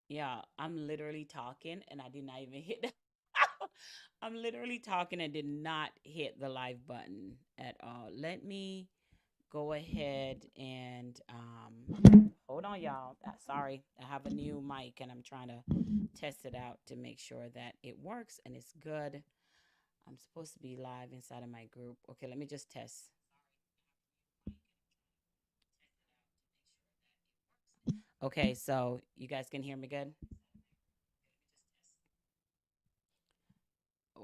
Yeah, I'm literally talking and I did not even hit the I'm literally talking and did not hit the live button at all. Let me go ahead and hold on y'all. Sorry. I have a new mic and I'm trying to test it out to make sure that it works and it's good. I'm supposed to be live inside of my group. Okay, let me just test. Okay, so you guys can hear me good?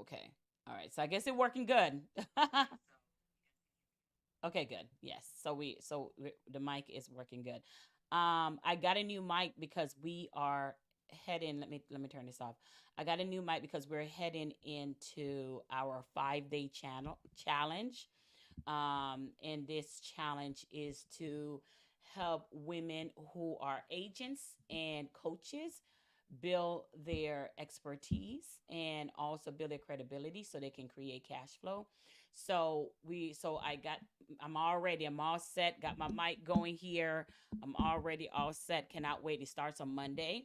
Okay. All right. So I guess it's working good. Okay, good. Yes. The mic is working good. I got a new mic because we are heading. Let me turn this off. I got a new mic because we're heading into our 5 day channel challenge. And this challenge is to help women who are agents and coaches build their expertise and also build their credibility so they can create cash flow. I'm all set, got my mic going here. I'm already all set, cannot wait. It starts on Monday.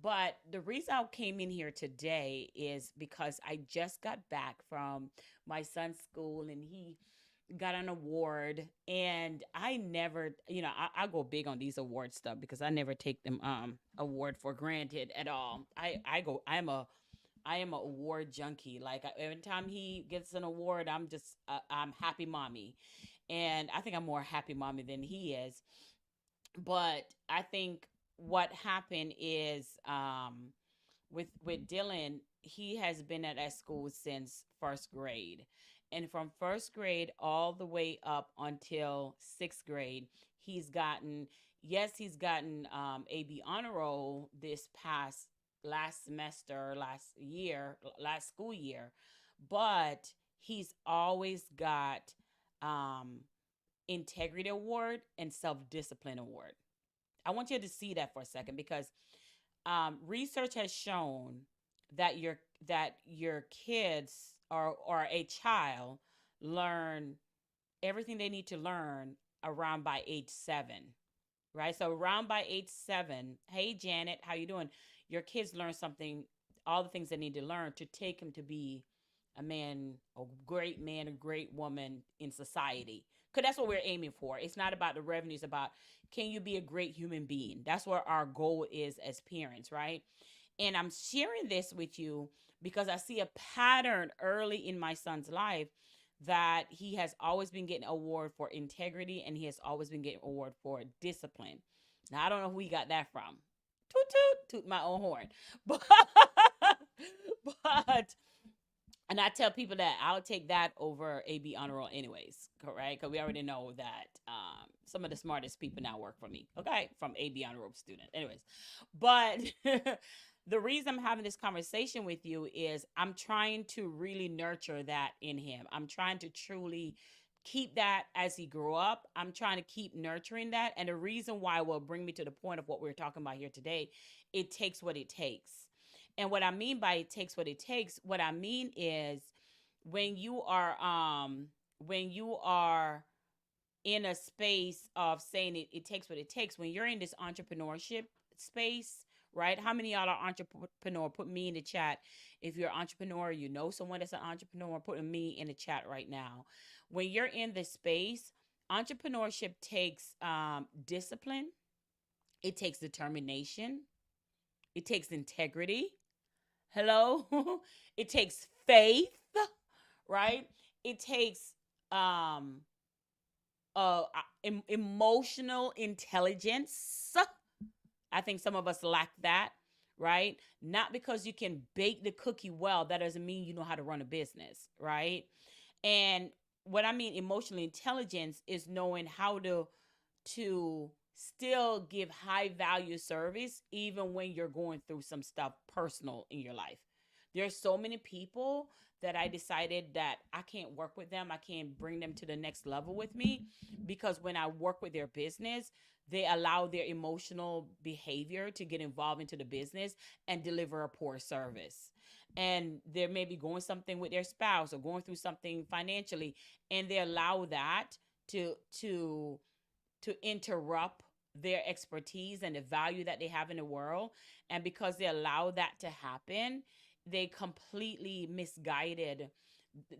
But the reason I came in here today is because I just got back from my son's school and he got an award. And I never, I go big on these award stuff because I never take them award for granted at all. I am a award junkie. Like every time he gets an award, I'm happy mommy. And I think I'm more happy mommy than he is. But I think what happened is with Dylan, he has been at that school since first grade. And from first grade all the way up until sixth grade, he's gotten, yes, he's gotten AB honor roll this past last semester, last school year, but he's always got um, integrity award and self discipline award. I want you to see that for a second because research has shown that your kids or a child learn everything they need to learn around by age 7, right? So around by age 7, hey Janet, how you doing? Your kids learn something, all the things they need to learn to take them to be a great man, a great woman in society. Because that's what we're aiming for. It's not about the revenue, it's about can you be a great human being? That's what our goal is as parents, right? And I'm sharing this with you because I see a pattern early in my son's life that he has always been getting award for integrity and he has always been getting award for discipline. Now I don't know who he got that from. Toot toot toot my own horn. But but and I tell people that I'll take that over AB honor roll anyways, right? Because we already know that some of the smartest people now work for me, okay, from AB honor roll student. Anyways, but the reason I'm having this conversation with you is I'm trying to really nurture that in him. I'm trying to truly keep that as he grew up. I'm trying to keep nurturing that, and the reason why will bring me to the point of what we're talking about here today. It takes what it takes. And what I mean by it takes what it takes, what I mean is when you are in a space of saying it takes what it takes, when you're in this entrepreneurship space, right? How many of y'all are entrepreneur? Put me in the chat. If you're an entrepreneur, you know someone that's an entrepreneur, put me in the chat right now. When you're in this space, entrepreneurship takes discipline, it takes determination, it takes integrity. Hello? It takes faith, right? It takes um emotional intelligence. I think some of us lack that, right? Not because you can bake the cookie well, that doesn't mean you know how to run a business, right? And what I mean emotional intelligence is knowing how to still give high value service even when you're going through some stuff personal in your life. There's so many people that I decided that I can't work with them. I can't bring them to the next level with me because when I work with their business, they allow their emotional behavior to get involved into the business and deliver a poor service. And they're maybe going something with their spouse or going through something financially, and they allow that to to to interrupt their expertise and the value that they have in the world. And because they allow that to happen, they completely misguided,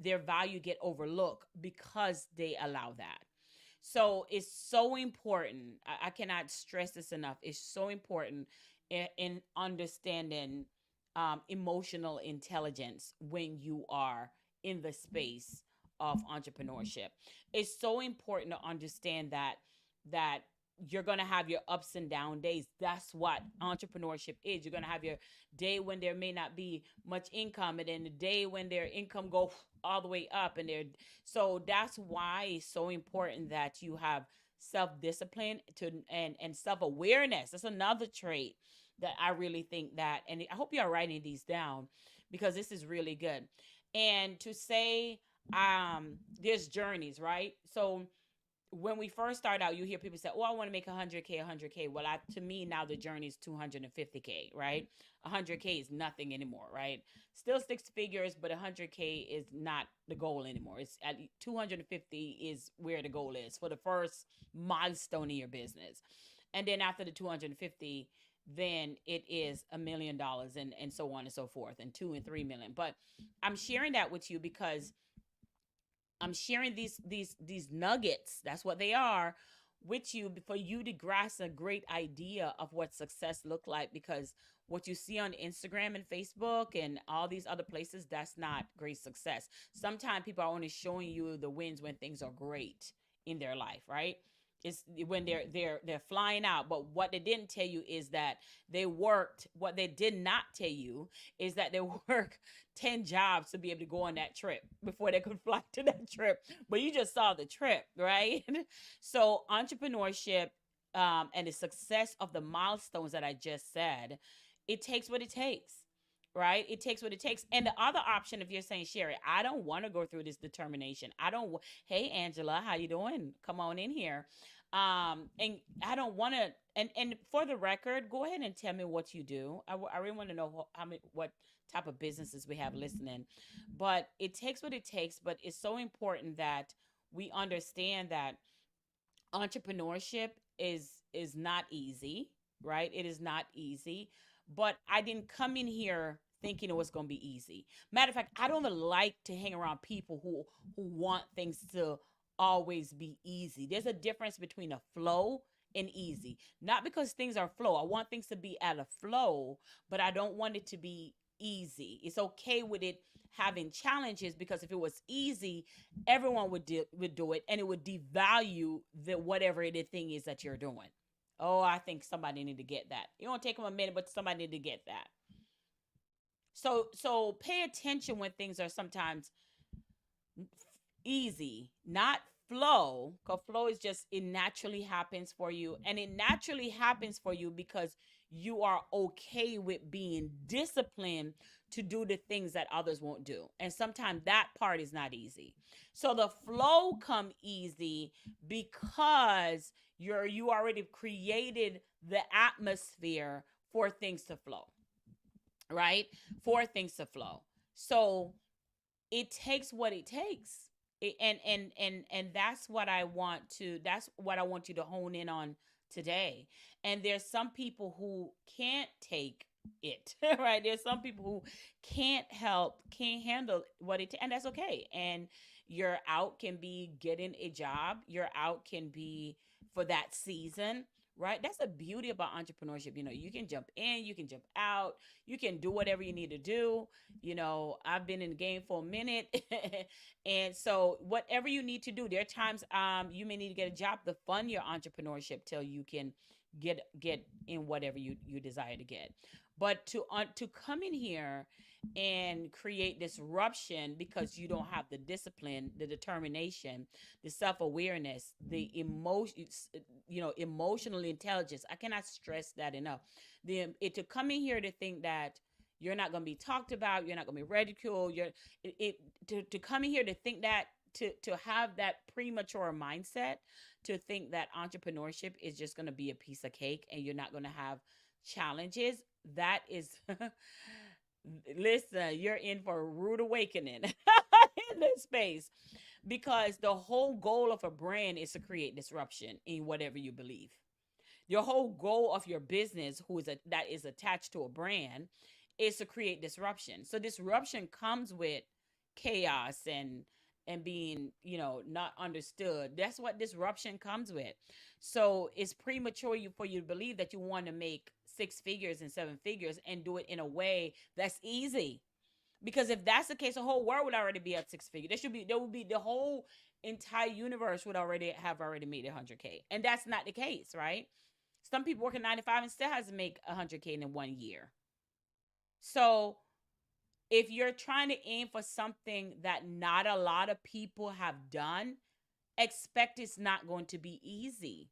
their value get overlooked because they allow that. So it's so important. I cannot stress this enough. It's so important in understanding emotional intelligence when you are in the space of entrepreneurship. It's so important to understand that you're going to have your ups and down days. That's what entrepreneurship is. You're going to have your day when there may not be much income, and then the day when their income go all the way up, and they're so that's why it's so important that you have self-discipline to and self-awareness. That's another trait that I really think that, and I hope you're writing these down because this is really good. And to say there's journeys, right? So when we first start out, you hear people say, "Oh, I want to make 100K, 100K." Well, to me now the journey is 250K, right? 100K is nothing anymore, right? Still six figures, but 100K is not the goal anymore. It's at 250 is where the goal is for the first milestone in your business. And then after the 250, then it is $1 million and so on and so forth, and 2 and 3 million. But I'm sharing that with you because I'm sharing these nuggets. That's what they are with you for you to grasp a great idea of what success look like, because what you see on Instagram and Facebook and all these other places, that's not great success. Sometimes people are only showing you the wins when things are great in their life, right? It's when they're flying out. But what they didn't tell you is that they worked. What they did not tell you is that they work 10 jobs to be able to go on that trip before they could fly to that trip. But you just saw the trip, right? So entrepreneurship, and the success of the milestones that I just said, it takes what it takes, right? It takes what it takes. And the other option, if you're saying, Sherry, I don't want to go through this determination. I don't. Hey, Angela, how you doing? Come on in here. And I don't want to. And for the record, go ahead and tell me what you do. I really want to know how many, what type of businesses we have listening. But it takes what it takes. But it's so important that we understand that entrepreneurship is not easy, right? It is not easy. But I didn't come in here thinking it was going to be easy. Matter of fact, I don't even like to hang around people who want things to always be easy. There's a difference between a flow and easy. Not because things are flow. I want things to be at a flow, but I don't want it to be easy. It's okay with it having challenges, because if it was easy, everyone would do it, and it would devalue the whatever the thing is that you're doing. Oh, I think somebody need to get that. It won't take them a minute, but somebody need to get that. So pay attention when things are sometimes easy, not flow, because flow is just, it naturally happens for you. And it naturally happens for you because you are okay with being disciplined to do the things that others won't do. And sometimes that part is not easy. So the flow come easy because you already created the atmosphere for things to flow, right? For things to flow. So it takes what it takes. And that's what I want you to hone in on today. And there's some people who can't take it, right? There's some people who can't handle and that's okay. And your out can be getting a job, your out can be for that season, right? That's the beauty about entrepreneurship. You can jump in, you can jump out, you can do whatever you need to do. I've been in the game for a minute. And so whatever you need to do, there are times you may need to get a job to fund your entrepreneurship till you can get in whatever you desire to get. But to come in here and create disruption because you don't have the discipline, the determination, the self-awareness, the emotional intelligence. I cannot stress that enough. To come in here to think that you're not going to be talked about, you're not going to be ridiculed, to come in here to think that, to have that premature mindset, to think that entrepreneurship is just going to be a piece of cake and you're not going to have challenges, that is listen, you're in for a rude awakening in this space, because the whole goal of a brand is to create disruption in whatever you believe. Your whole goal of your business, that is attached to a brand, is to create disruption. So disruption comes with chaos and being, not understood. That's what disruption comes with. So it's premature for you to believe that you want to make six figures and seven figures and do it in a way that's easy. Because if that's the case, the whole world would already be at six figures. There would be the whole entire universe would already made 100K, and that's not the case, right? Some people working 9 to 5 and still has to make 100K in 1 year. So if you're trying to aim for something that not a lot of people have done, expect it's not going to be easy.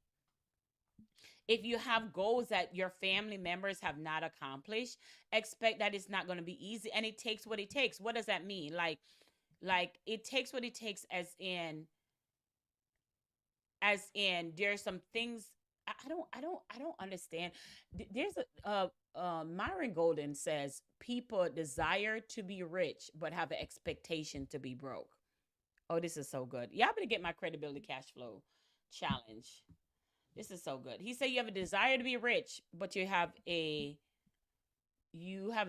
If you have goals that your family members have not accomplished, expect that it's not going to be easy, and it takes what it takes. What does that mean? Like it takes what it takes, as in there's some things I don't understand. There's Myron Golden says people desire to be rich but have an expectation to be broke. Oh, this is so good. Y'all better get my credibility cash flow challenge. This is so good. He said you have a desire to be rich, but you have a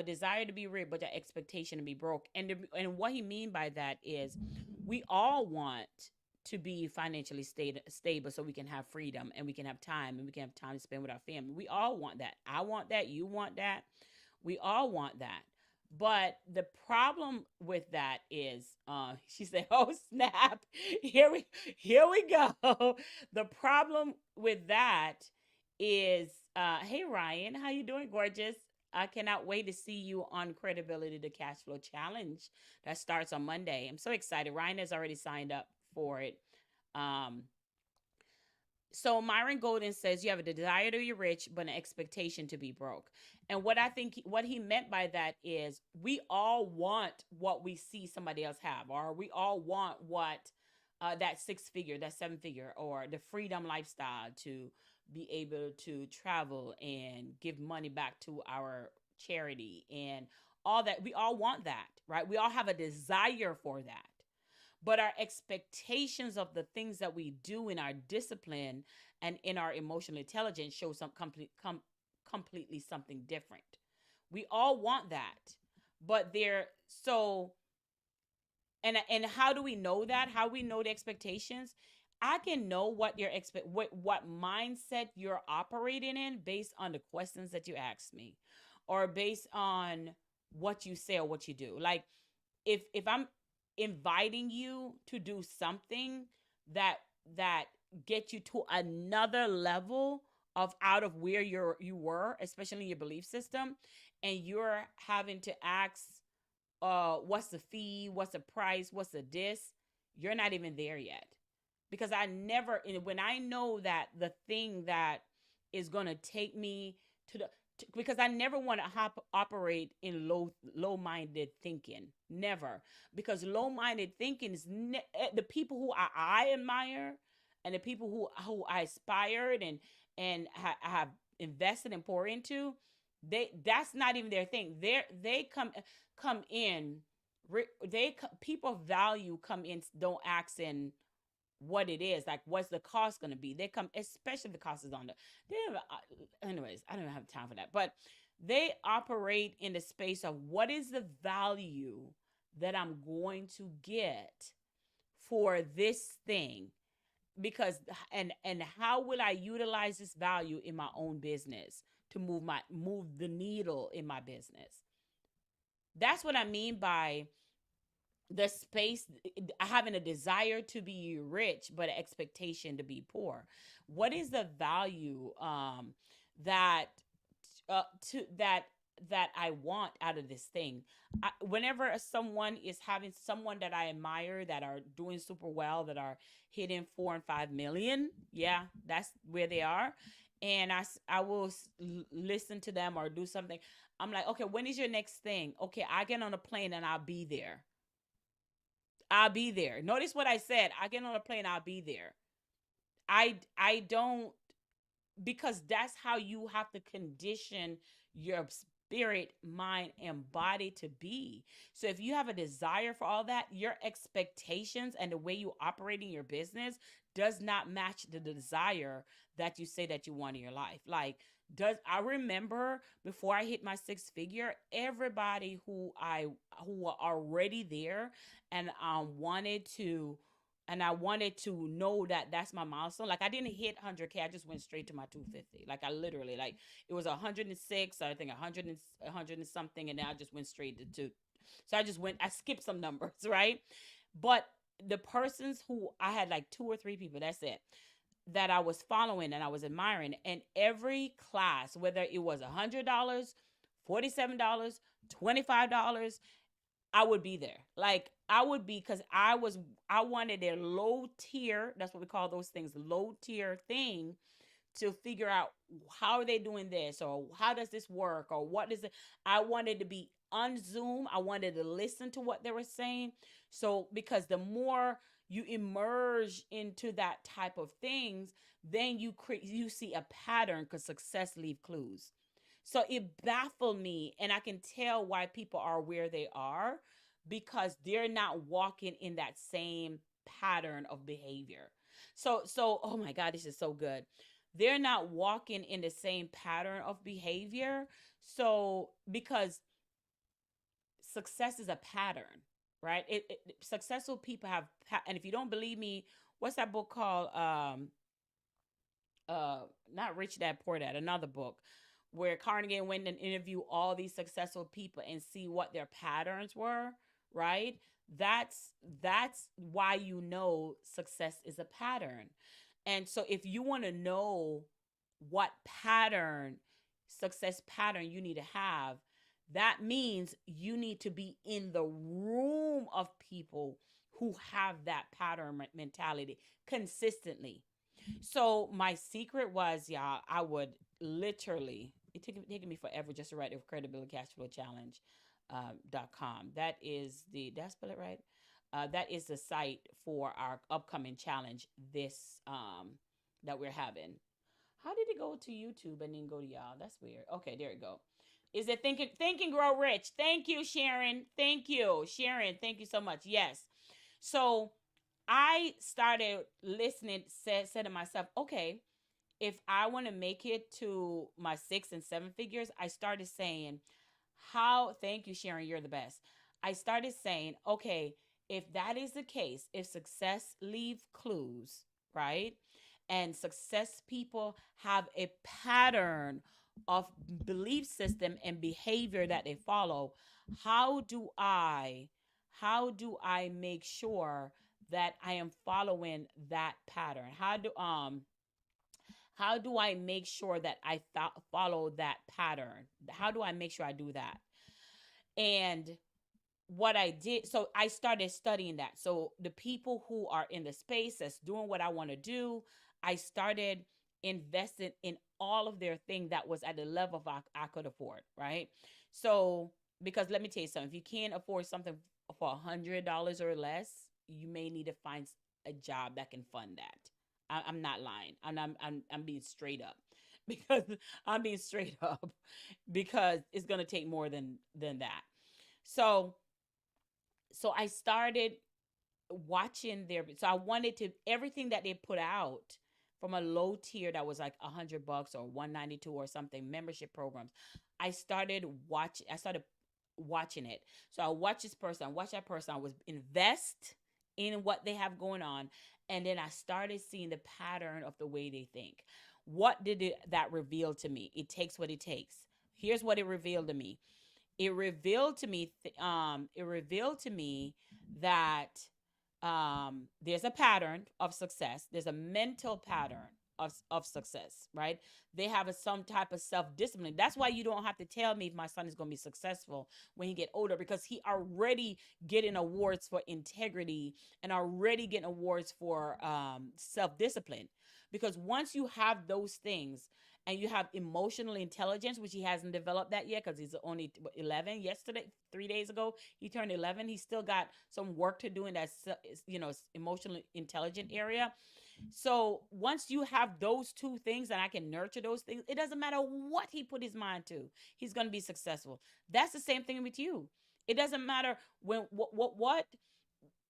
desire to be rich, but your expectation to be broke. And what he mean by that is, we all want to be financially stable so we can have freedom and we can have time and we can have time to spend with our family. We all want that. I want that. You want that. We all want that. But the problem with that is, she said, "Oh snap, here we go." The problem with that is, hey Ryan, how you doing, gorgeous? I cannot wait to see you on Credibility to Cash Flow Challenge that starts on Monday. I'm so excited. Ryan has already signed up for it. Um, so Myron Golden says you have a desire to be rich, but an expectation to be broke. And what he meant by that is, we all want what we see somebody else have, or we all want what that six figure, that seven figure, or the freedom lifestyle, to be able to travel and give money back to our charity and all that. We all want that, right? We all have a desire for that. But our expectations of the things that we do in our discipline and in our emotional intelligence show completely something different. We all want that, but they're so. And how do we know that? How we know the expectations? I can know what mindset you're operating in based on the questions that you ask me, or based on what you say or what you do. Like, if I'm inviting you to do something that get you to another level of out of where you were, especially in your belief system, and you're having to ask, what's the fee, what's the price, what's the this, you're not even there yet. Because when I know that the thing that is going to take me because I never want to operate in low-minded thinking. Never. Because low-minded thinking is the people who I admire, and the people who I aspired and have invested and pour into, that's not even their thing. They come in. People of value come in, don't ask in what it is, like what's the cost going to be. They come, especially if the cost is on anyways, I don't have time for that. But they operate in the space of, what is the value that I'm going to get for this thing? Because and how will I utilize this value in my own business to move the needle in my business? That's what I mean by the space, having a desire to be rich but an expectation to be poor. What is the value that to that I want out of this thing? Whenever someone that I admire, that are doing super well, that are hitting 4 and 5 million, yeah, that's where they are, and I will listen to them or do something. I'm like, okay, when is your next thing? Okay, I get on a plane and I'll be there. I'll be there. Notice what I said. I get on a plane, I'll be there. I don't, because that's how you have to condition your spirit, mind, and body to be. So if you have a desire for all that, your expectations and the way you operate in your business does not match the desire that you say that you want in your life. Like, does I remember before I hit my six figure, everybody who were already there and I wanted to know that that's my milestone. Like, I didn't hit 100K. I just went straight to my 250. Like, I literally, like, it was 106, I think 100 and something, and then I just went straight to two. So I skipped some numbers, right? But the persons who I had, like two or three people, that's it, that I was following and I was admiring. And every class, whether it was $100, $47, $25, I would be there. Like, I would be, because I wanted a low tier. That's what we call those things, low tier thing, to figure out how are they doing this, or how does this work, or what is it. I wanted to be on Zoom. I wanted to listen to what they were saying. So because the more you emerge into that type of things, then you see a pattern, because success leave clues. So it baffled me, and I can tell why people are where they are, because they're not walking in that same pattern of behavior. So oh my God, this is so good. They're not walking in the same pattern of behavior. So because success is a pattern, right? Successful people have, and if you don't believe me, what's that book called? Uh, Not Rich Dad Poor Dad, another book where Carnegie went and interviewed all these successful people and see what their patterns were, right? That's that's why you know success is a pattern. And so if you want to know what pattern, success pattern you need to have, that means you need to be in the room of people who have that pattern mentality consistently. So my secret was, yeah, I would literally, it took taking me forever just to write the Credibility Cash Flow Challenge .com. That is the, did I spell it right? That is the site for our upcoming challenge this that we're having. How did it go to YouTube and then go to y'all? That's weird. Okay, there it go. Is it Think and Grow Rich? Thank you, Sharon. Thank you, Sharon. Thank you so much. Yes. So I started listening, said to myself, okay, if I want to make it to my six and seven figures, I started saying, thank you, Sharon, you're the best. I started saying, okay, if that is the case, if success leave clues, right? And success people have a pattern of belief system and behavior that they follow, how do I make sure that I am following that pattern? How do I make sure that I follow that pattern? How do I make sure I do that? And what I did, so I started studying that. So the people who are in the space that's doing what I want to do, I started investing in all of their thing that was at the level I could afford, right? So, because let me tell you something, if you can't afford something for $100 or less, you may need to find a job that can fund that. I'm not lying. I'm being straight up because I'm being straight up because it's gonna take more than that. So I started watching so I wanted to, everything that they put out from a low tier that was like $100 or 192 or something, membership programs. I started watching it. So I watch this person, I watch that person, I was invest in what they have going on. And then I started seeing the pattern of the way they think. What did that reveal to me? It takes what it takes. Here's what it revealed to me. It revealed to me that there's a pattern of success. There's a mental pattern of success, right? They have some type of self-discipline. That's why you don't have to tell me if my son is going to be successful when he get older, because he already getting awards for integrity and already getting awards for self-discipline. Because once you have those things, and you have emotional intelligence, which he hasn't developed that yet because he's only 11. Yesterday, 3 days ago, he turned 11. He's still got some work to do in that, emotional intelligent area. So once you have those two things and I can nurture those things, it doesn't matter what he put his mind to, he's going to be successful. That's the same thing with you. It doesn't matter when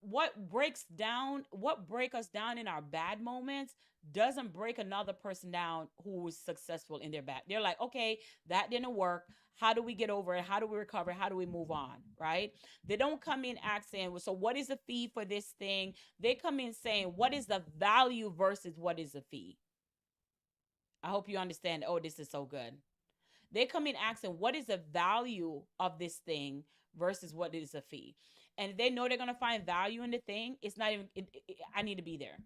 what breaks down, what break us down in our bad moments doesn't break another person down who is successful in their bad. They're like, okay, that didn't work. How do we get over it? How do we recover? How do we move on? Right? They don't come in asking, well, so what is the fee for this thing? They come in saying, what is the value versus what is the fee? I hope you understand. Oh, this is so good. They come in asking, what is the value of this thing versus what is a fee? And they know they're going to find value in the thing. It's not even, I need to be there.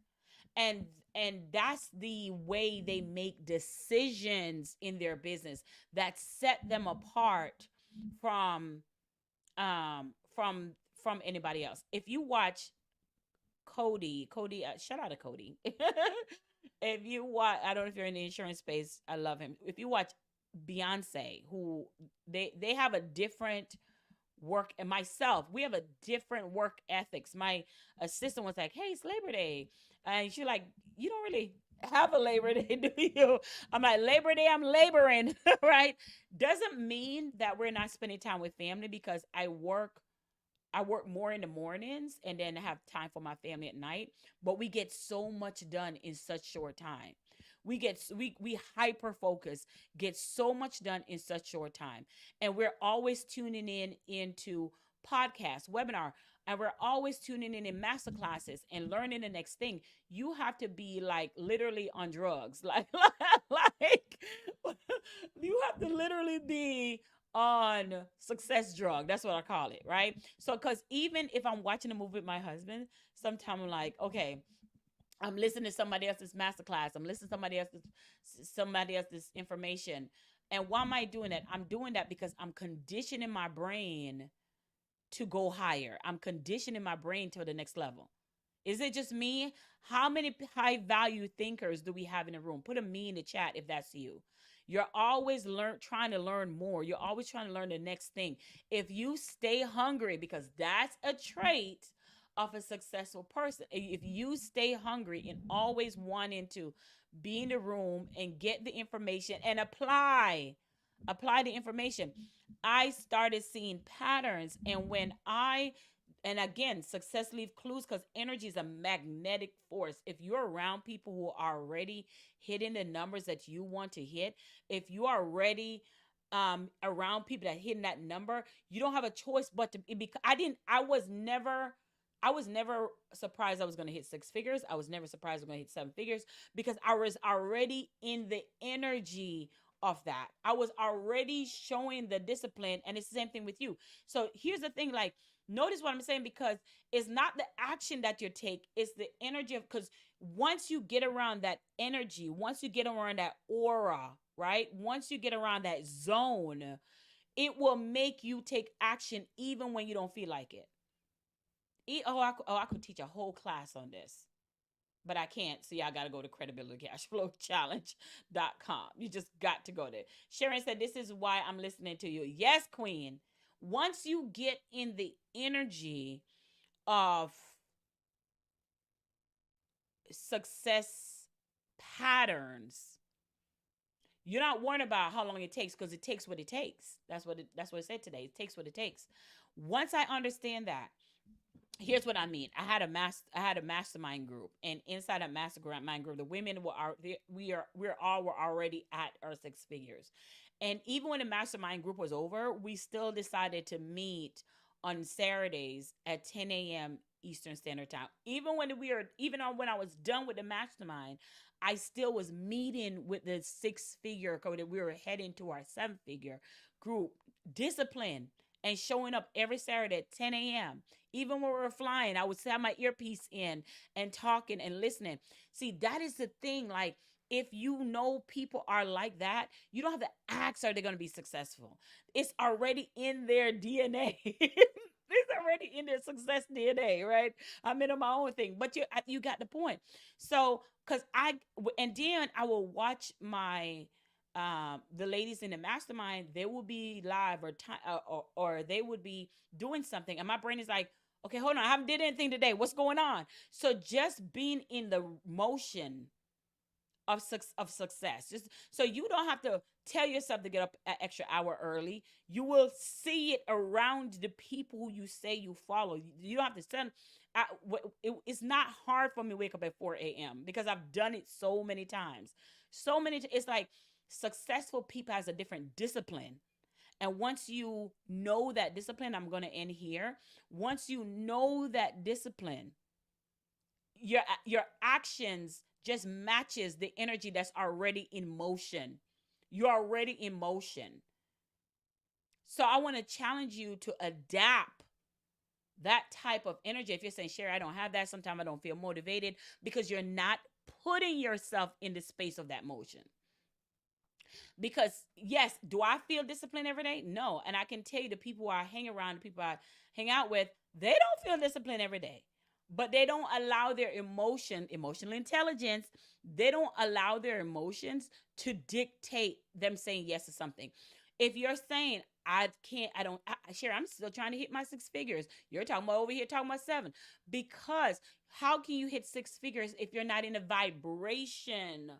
And that's the way they make decisions in their business that set them apart from from anybody else. If you watch Cody, shout out to Cody. If you watch, I don't know if you're in the insurance space, I love him. If you watch Beyonce, who they have a different work, and myself, we have a different work ethics. My assistant was like, "Hey, it's Labor Day," and she's like, "You don't really have a Labor Day, do you?" I'm like, "Labor Day, I'm laboring," right? Doesn't mean that we're not spending time with family because I work more in the mornings and then have time for my family at night, but we get so much done in such short time. We hyper focus, get so much done in such short time. And we're always tuning in into podcasts, webinar, and we're always tuning in master classes and learning the next thing. You have to be like literally on drugs. Like you have to literally be on success drug. That's what I call it, right? So because even if I'm watching a movie with my husband, sometimes I'm like, okay, I'm listening to somebody else's masterclass. I'm listening to somebody else's information. And why am I doing that? I'm doing that because I'm conditioning my brain to go higher. I'm conditioning my brain to the next level. Is it just me? How many high value thinkers do we have in the room? Put a me in the chat if that's you. You're always trying to learn more. You're always trying to learn the next thing. If you stay hungry, because that's a trait of a successful person. If you stay hungry and always wanting to be in the room and get the information and apply the information, I started seeing patterns. And again, success leave clues because energy is a magnetic force. If you're around people who are already hitting the numbers that you want to hit, if you are already around people that hitting that number, you don't have a choice but to because I was never surprised I was going to hit six figures. I was never surprised I was going to hit seven figures because I was already in the energy of that. I was already showing the discipline, and it's the same thing with you. So here's the thing, like, notice what I'm saying, because it's not the action that you take, it's the energy of, because once you get around that energy, once you get around that aura, right? Once you get around that zone, it will make you take action even when you don't feel like it. I could teach a whole class on this, but I can't. So y'all got to go to credibilitycashflowchallenge.com. You just got to go there. Sharon said, this is why I'm listening to you. Yes, Queen. Once you get in the energy of success patterns, you're not worrying about how long it takes because it takes what it takes. That's what it said today. It takes what it takes. Once I understand that, here's what I mean. I had a mastermind group, and inside that mastermind group, the women were already at our six figures. And even when the mastermind group was over, we still decided to meet on Saturdays at 10 a.m. Eastern Standard Time. Even when I was done with the mastermind, I still was meeting with the six figure code that we were heading to our seven figure group. Discipline and showing up every Saturday at 10 a.m. Even when we were flying, I would have my earpiece in and talking and listening. See, that is the thing. Like, if you know people are like that, you don't have to ask, are they going to be successful? It's already in their DNA. It's already in their success DNA, right? I'm in my own thing, but you got the point. So, and then I will watch the ladies in the mastermind. They will be live or they would be doing something, and my brain is like, Okay, hold on. I haven't did anything today. What's going on? So just being in the motion of success. Just so you don't have to tell yourself to get up an extra hour early. You will see it around the people who you say you follow. You don't have to send. It's not hard for me to wake up at 4 a.m. because I've done it so many times. It's like successful people has a different discipline. And once you know that discipline, I'm going to end here. Once you know that discipline, your actions just matches the energy that's already in motion. You're already in motion. So I want to challenge you to adapt that type of energy. If you're saying, Sherry, I don't have that, sometimes I don't feel motivated, because you're not putting yourself in the space of that motion. Because yes, do I feel disciplined every day? No. And I can tell you the people I hang around, the people I hang out with, they don't feel disciplined every day. But they don't allow their emotional intelligence, they don't allow their emotions to dictate them saying yes to something. If you're saying, I can't, I don't, Sure, I'm still trying to hit my six figures. You're talking about over here, talking about seven. Because how can you hit six figures if you're not in a vibration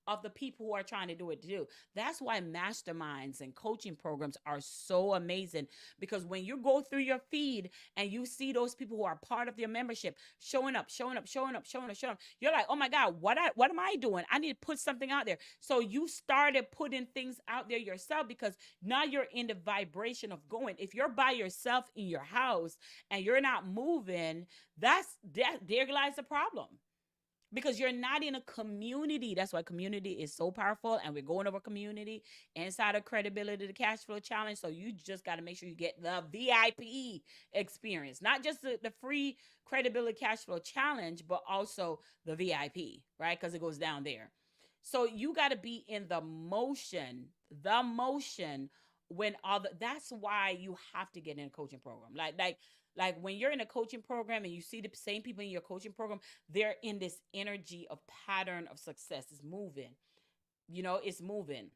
of the people who are trying to do it too? That's why masterminds and coaching programs are so amazing, because when you go through your feed and you see those people who are part of your membership showing up, you're like, oh my God, what am I doing? I need to put something out there. So you started putting things out there yourself, because now you're in the vibration of going. If you're by yourself in your house and you're not moving, there lies the problem, because you're not in a community. That's why community is so powerful. And we're going over community inside of Credibility, the Cash Flow Challenge. So you just got to make sure you get the VIP experience, not just the free Credibility Cash Flow Challenge, but also the VIP, right? Because it goes down there. So you got to be in the motion when that's why you have to get in a coaching program. Like when you're in a coaching program and you see the same people in your coaching program, they're in this energy of pattern of success. It's moving. It's moving,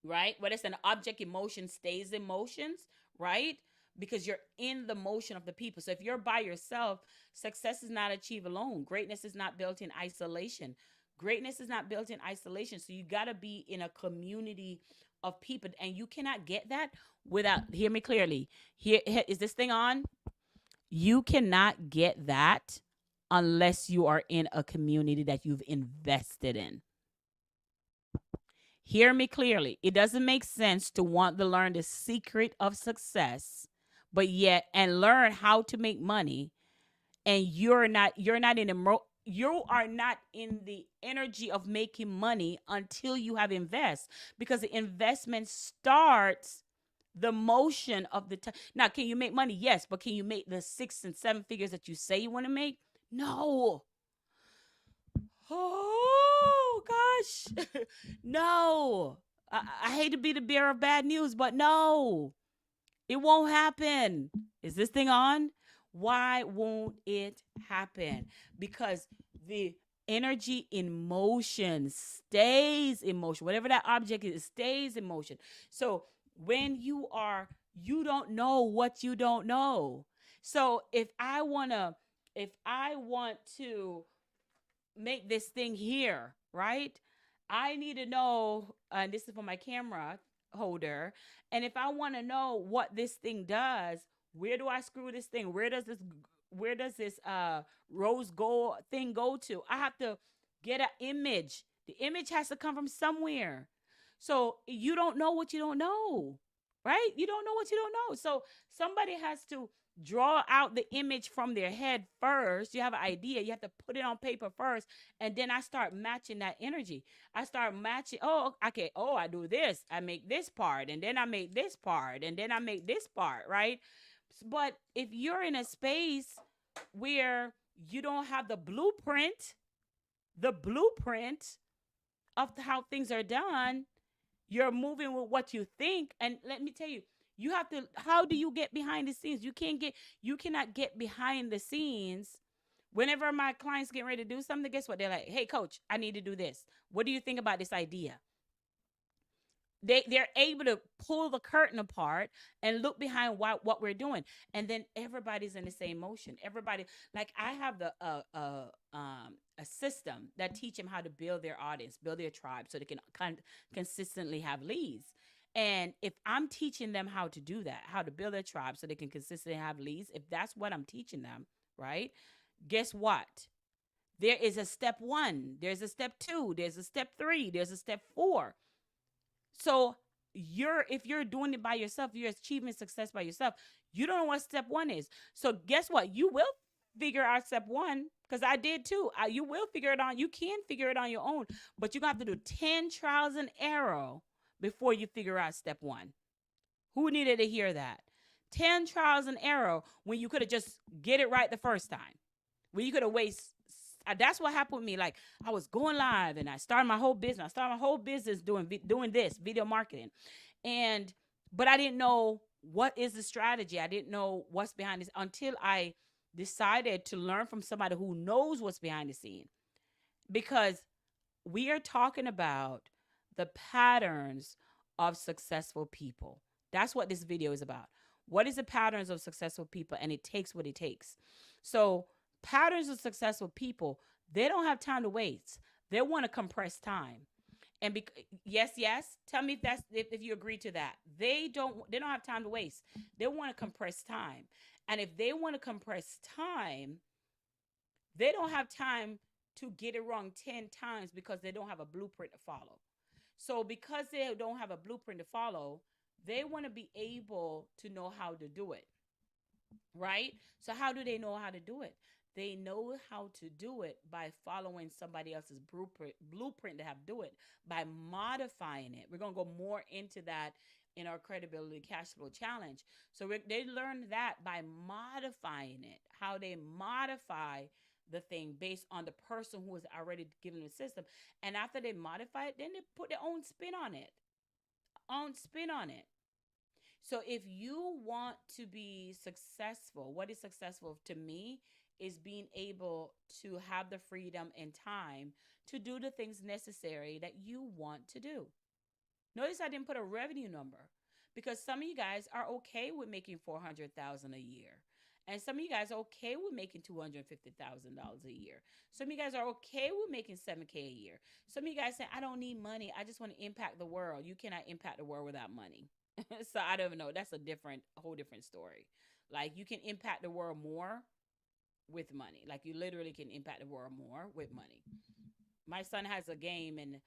right? Whether it's an object emotion stays in motions, right? Because you're in the motion of the people. So if you're by yourself, success is not achieved alone. Greatness is not built in isolation. Greatness is not built in isolation. So you got to be in a community of people, and you cannot get that without, hear me clearly. Here is this thing on? You cannot get that unless you are in a community that you've invested in. Hear me clearly. It doesn't make sense to want to learn the secret of success, but yet and learn how to make money, and you are not in the energy of making money until you have invest, because the investment starts the motion of the time. Now, can you make money? Yes, but can you make the 6 and 7 figures that you say you want to make? No. Oh gosh. No. I hate to be the bearer of bad news, but no. It won't happen. Is this thing on? Why won't it happen? Because the energy in motion stays in motion. Whatever that object is, it stays in motion. So when you don't know what you don't know. So if I want to make this thing here, right? I need to know, and this is for my camera holder. And if I want to know what this thing does, where do I screw this thing? Where does this rose gold thing go to? I have to get an image. The image has to come from somewhere. So you don't know what you don't know, right? You don't know what you don't know. So somebody has to draw out the image from their head first. You have an idea, you have to put it on paper first, and then I start matching that energy. I start matching. Oh, okay. Oh, I do this, I make this part, and then I make this part, and then I make this part, right? But if you're in a space where you don't have the blueprint of how things are done, you're moving with what you think. And let me tell you, you have to, how do you get behind the scenes? You cannot get behind the scenes. Whenever my clients get ready to do something, guess what? They're like, hey, coach, I need to do this. What do you think about this idea? They're able to pull the curtain apart and look behind what we're doing, and then everybody's in the same motion. Everybody, like I have a system that teach them how to build their audience, build their tribe, so they can consistently have leads. And if I'm teaching them how to do that, how to build their tribe so they can consistently have leads, if that's what I'm teaching them, right? Guess what? There is a step one, there's a step two, there's a step three, there's a step four. So if you're doing it by yourself, you're achieving success by yourself, you don't know what step one is. So guess what? You will figure out step one, because I did too. You will figure it out. You can figure it on your own, but you got to do 10 trials and error before you figure out step one. Who needed to hear that? 10 trials and error when you could have just get it right the first time. When you could have wasted. That's what happened with me. Like, I was going live and I started my whole business. I started my whole business doing this video marketing, and but I didn't know what is the strategy. I didn't know what's behind this until I decided to learn from somebody who knows what's behind the scene. Because we are talking about the patterns of successful people. That's what this video is about. What is the patterns of successful people? And it takes what it takes. So patterns of successful people, they don't have time to waste. They want to compress time. And yes, tell me if you agree to that. They don't have time to waste. They want to compress time. And if they want to compress time, they don't have time to get it wrong 10 times because they don't have a blueprint to follow. So because they don't have a blueprint to follow, they want to be able to know how to do it. Right? So how do they know how to do it? They know how to do it by following somebody else's blueprint to have do it, by modifying it. We're going to go more into that in our credibility cash flow challenge. So they learn that by modifying it, how they modify the thing based on the person who is already given the system. And after they modify it, then they put their own spin on it. So if you want to be successful, what is successful to me is being able to have the freedom and time to do the things necessary that you want to do. Notice I didn't put a revenue number, because some of you guys are okay with making $400,000 a year. And some of you guys are okay with making $250,000 a year. Some of you guys are okay with making $7K a year. Some of you guys say, I don't need money. I just want to impact the world. You cannot impact the world without money. So I don't know. That's a whole different story. Like, you can impact the world more with money. Like, you literally can impact the world more with money. My son has a game, and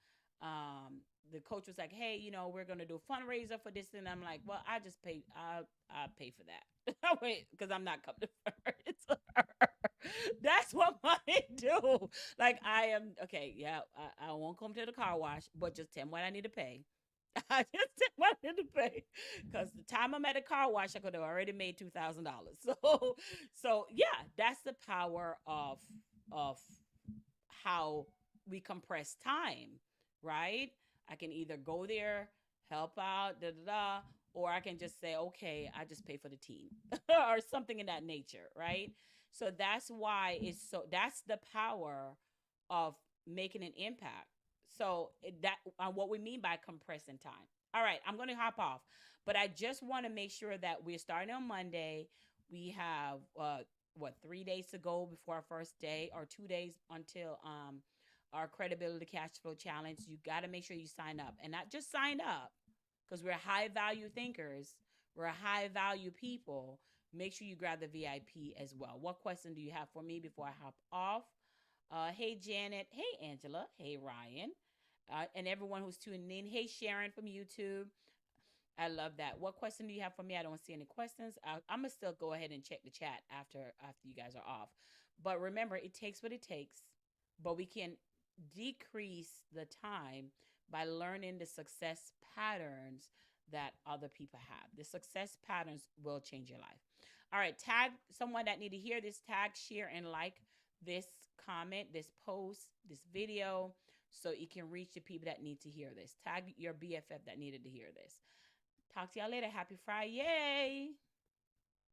the coach was like, hey, we're going to do a fundraiser for this. And I'm like, well, I'll pay for that. Wait, because I'm not coming first. That's what money do. Like, I am, okay, yeah, I won't come to the car wash, but just tell me what I need to pay. I just didn't want him to pay, because the time I'm at a car wash, I could have already made $2,000. So yeah, that's the power of how we compress time, right? I can either go there, help out, or I can just say, okay, I just pay for the team or something in that nature, right? So that's the power of making an impact. So that what we mean by compressing time. All right, I'm going to hop off, but I just want to make sure that we're starting on Monday. We have 3 days to go before our first day, or 2 days until our credibility cash flow challenge. You got to make sure you sign up, and not just sign up because we're high value thinkers. We're high value people. Make sure you grab the VIP as well. What question do you have for me before I hop off? Hey, Janet. Hey, Angela. Hey, Ryan. And everyone who's tuning in. Hey, Sharon from YouTube. I love that. What question do you have for me? I don't see any questions. I'm going to still go ahead and check the chat after you guys are off. But remember, it takes what it takes. But we can decrease the time by learning the success patterns that other people have. The success patterns will change your life. All right, tag someone that need to hear this. Tag, share, and like this comment, this post, this video, so it can reach the people that need to hear this. Tag your BFF that needed to hear this. Talk to y'all later. Happy Friday. Yay!